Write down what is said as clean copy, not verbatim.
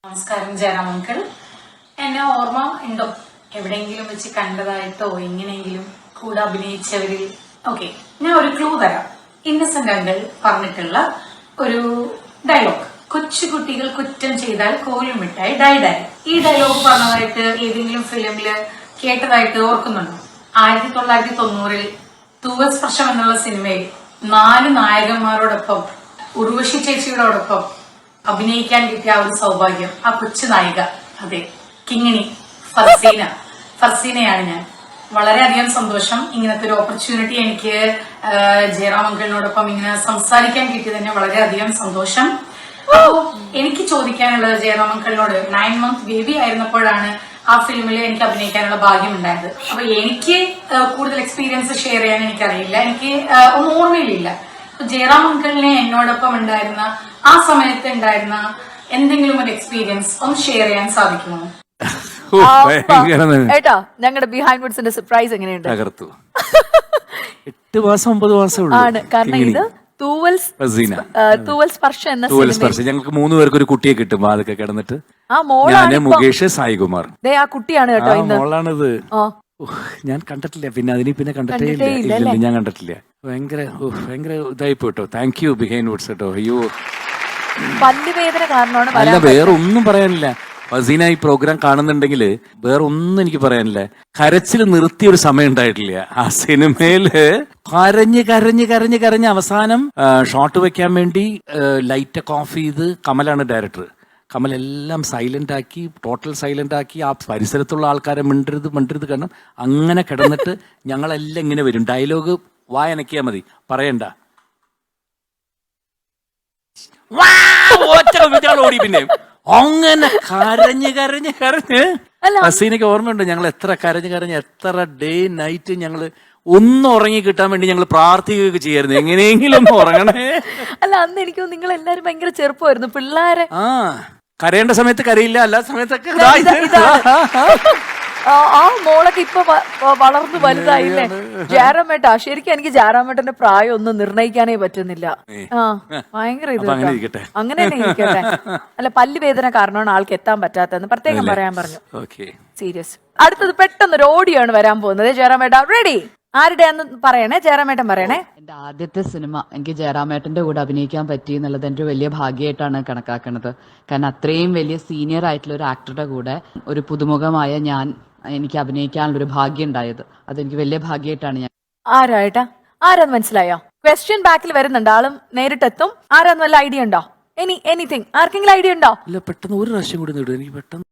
നമസ്കാരം ജയറാം അങ്കിൾ. എന്നെ ഓർമ്മ ഉണ്ടോ? എവിടെയെങ്കിലും വെച്ച് കണ്ടതായിട്ടോ എങ്ങനെയെങ്കിലും കൂടെ അഭിനയിച്ചവരിൽ? ഓക്കെ, ഞാൻ ഒരു ക്ലൂ തരാം. ഇന്നസെന്റ് അങ്കിൾ പറഞ്ഞിട്ടുള്ള ഒരു ഡയലോഗ്, കൊച്ചുകുട്ടികൾ കുറ്റം ചെയ്താൽ കോലും മിഠായി ഡൈഡായി. ഈ ഡയലോഗ് പറഞ്ഞതായിട്ട് ഏതെങ്കിലും ഫിലിമില് കേട്ടതായിട്ട് ഓർക്കുന്നുണ്ടോ? 1990 തൂവൽ സ്പർശം എന്നുള്ള സിനിമയിൽ 4 നായകന്മാരോടൊപ്പം ഉർവശി ചേച്ചിയോടൊപ്പം അഭിനയിക്കാൻ കിട്ടിയ ആ ഒരു സൗഭാഗ്യം, ആ കൊച്ചു നായിക, അതെ, കിങ്ങിണി ഫർസീനയാണ് ഞാൻ. വളരെയധികം സന്തോഷം. ഇങ്ങനത്തെ ഒരു ഓപ്പർച്യൂണിറ്റി എനിക്ക് ജയറാം അങ്കിളിനോടൊപ്പം ഇങ്ങനെ സംസാരിക്കാൻ കിട്ടിയത് തന്നെ വളരെയധികം സന്തോഷം. അപ്പോ എനിക്ക് ചോദിക്കാനുള്ളത് ജയറാം അങ്കിളിനോട്, 9 month ബേബി ആയിരുന്നപ്പോഴാണ് ആ ഫിലിമിൽ എനിക്ക് അഭിനയിക്കാനുള്ള ഭാഗ്യം ഉണ്ടായത്. അപ്പൊ എനിക്ക് കൂടുതൽ എക്സ്പീരിയൻസ് ഷെയർ ചെയ്യാൻ എനിക്കറിയില്ല, എനിക്ക് ഒന്നും ഓർമ്മയിലില്ല. ജയറാം അങ്കിളിനെ എന്നോടൊപ്പം ഉണ്ടായിരുന്ന ആ സമയത്ത് ഉണ്ടായിരുന്ന എന്തെങ്കിലും ഒരു എക്സ്പീരിയൻസ് ഒന്ന് ഷെയർ ചെയ്യാൻ സാധിക്കുമോ? ഏട്ടാ, ഞങ്ങളുടെ ബിഹൈൻഡ് വുഡ്സിന്റെ സർപ്രൈസ് എങ്ങനെയുണ്ട്? 8 മാസം 9 മാസം ആണ്. കാരണം ഇത് തൂവൽ സ്പർശം എന്ന ഞങ്ങൾക്ക് 3 പേർക്ക് ഒരു കുട്ടിയെ കിട്ടും. അതൊക്കെ കിടന്നിട്ട് ആ മോളാണ് മുകേഷ് സായികുമാർ. ആ കുട്ടിയാണ് കേട്ടോ ഇന്ന്. മോളാണിത്. ഞാൻ കണ്ടിട്ടില്ല, പിന്നെ അതിനെ പിന്നെ കണ്ടിട്ടേ ഇല്ല. ഞാൻ കണ്ടിട്ടില്ല. ഭയങ്കര ഇതായി പോട്ടോ. താങ്ക് യു ബിഹൈൻഡ് വുഡ്സ് കേട്ടോ. അയ്യോ, പല്ലുവേദന കാരണമാണ്. അല്ല, വേറെ ഒന്നും പറയാനില്ല. ഫസീന ഈ പ്രോഗ്രാം കാണുന്നുണ്ടെങ്കിൽ വേറെ ഒന്നും എനിക്ക് പറയാനില്ല. കരച്ചിൽ നിർത്തിയ ഒരു സമയം ഉണ്ടായിട്ടില്ല ആ സിനിമയില്. കരഞ്ഞ് അവസാനം ഷോട്ട് വെക്കാൻ വേണ്ടി ലൈറ്റൊക്കെ ഓഫ് ചെയ്ത് കമലാണ് ഡയറക്ടർ. കമൽ എല്ലാം സൈലന്റ് ആക്കി, ടോട്ടൽ സൈലന്റ് ആക്കി. ആ പരിസരത്തുള്ള ആൾക്കാരെ മിണ്ടരുത് കാരണം അങ്ങനെ കിടന്നിട്ട് ഞങ്ങളെല്ലാം ഇങ്ങനെ വരും. ഡയലോഗ് വായനക്കിയാ മതി, പറയണ്ട. ഓടി പിന്നെ അങ്ങനെ കരഞ്ഞ് ഹസീനയ്ക്ക് ഓർമ്മയുണ്ട്, ഞങ്ങൾ എത്ര കരഞ്ഞ് എത്ര ഡേ നൈറ്റ് ഞങ്ങള് ഒന്ന് ഉറങ്ങി കിട്ടാൻ വേണ്ടി ഞങ്ങൾ പ്രാർത്ഥിക്കുകയൊക്കെ ചെയ്യായിരുന്നു, എങ്ങനെയെങ്കിലും ഒന്ന് ഉറങ്ങണേ. അല്ല, അന്ന് എനിക്ക് നിങ്ങൾ എല്ലാരും ഭയങ്കര ചെറുപ്പമായിരുന്നു, പിള്ളേരെ. കരയേണ്ട സമയത്ത് കരയില്ല, അല്ലാത്ത സമയത്തൊക്കെ. ആ മോളൊക്കെ ഇപ്പൊ വളർന്നു വലുതായില്ലേ. ജയറാമേട്ടാ, ശരിക്കും എനിക്ക് ജയറാമേട്ടന്റെ പ്രായം ഒന്നും നിർണ്ണയിക്കാനേ പറ്റുന്നില്ല. ഭയങ്കര ഇത് അങ്ങനെ തന്നെ ഇരിക്കട്ടെ. അല്ല, പല്ലുവേദന കാരണമാണ് ആൾക്ക് എത്താൻ പറ്റാത്തതെന്ന് പ്രത്യേകം പറയാൻ പറഞ്ഞു. സീരിയസ്. അടുത്തത് പെട്ടെന്നൊരു ഓഡിയോ ആണ് വരാൻ പോകുന്നത്. ജയറാമേട്ടാ റെഡി? ആരുടെയാന്ന് പറയണേ, ജയറാമേട്ടൻ പറയണേ. എന്റെ ആദ്യത്തെ സിനിമ എനിക്ക് ജയറാമേട്ടന്റെ കൂടെ അഭിനയിക്കാൻ പറ്റി എന്നുള്ളത് എന്റെ വലിയ ഭാഗ്യമായിട്ടാണ് കണക്കാക്കുന്നത്. കാരണം അത്രയും വലിയ സീനിയർ ആയിട്ടുള്ള ഒരു ആക്ടറുടെ കൂടെ ഒരു പുതുമുഖമായ എനിക്ക് അഭിനയിക്കാനുള്ള ഒരു ഭാഗ്യം ഉണ്ടായത്, അതെനിക്ക് വലിയ ഭാഗ്യമായിട്ടാണ്. ഞാൻ ആരാന്ന് മനസ്സിലായോ? ക്വസ്റ്റ്യൻ ബാക്കിൽ വരുന്നുണ്ട്, ആളും നേരിട്ടെത്തും. ആരാന്ന് വല്ല ഐഡിയ ഉണ്ടോ? എനിത്തിങ്? ആർക്കെങ്കിലും ഐഡിയ ഉണ്ടോ? പെട്ടെന്ന് ഒരു പ്രാവശ്യം കൂടി എനിക്ക് പെട്ടെന്ന്